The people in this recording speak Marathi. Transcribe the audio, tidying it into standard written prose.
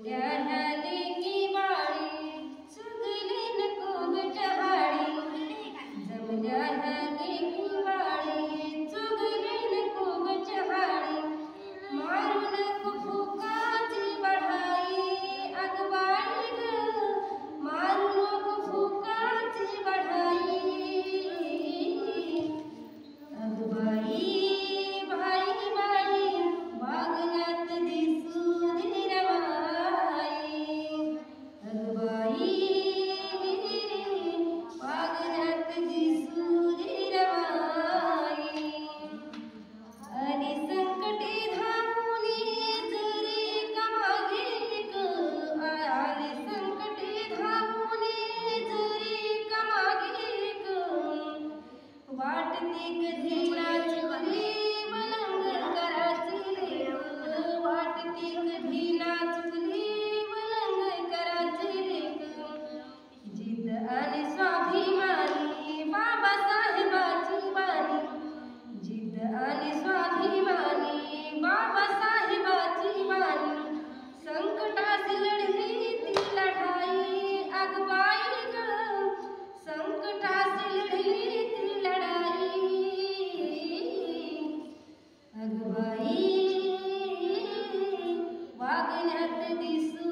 झाली की बाळी चुकली नको ग टहाळी जमल्या झाली की बाळी चुकली नको ग टहाळी मारू नको फुकाची बढाई अग बाई ग मारू नको फुकाची बढाई अग बाई वाटते कधी नाचुकली मलंग कराची लेक वाटते कधी नाचुकली मलंग कराची लेक जिद्द आणि स्वाभिमानी बाबासाहेबाची बानी जिद्द आणि स्वाभिमानी बाबासाहेबाची बानी संकटाशी लढली ती लढाई अग बाई ग संकटाशी लढली ती लढाई अग बाई वागण्यात दिसू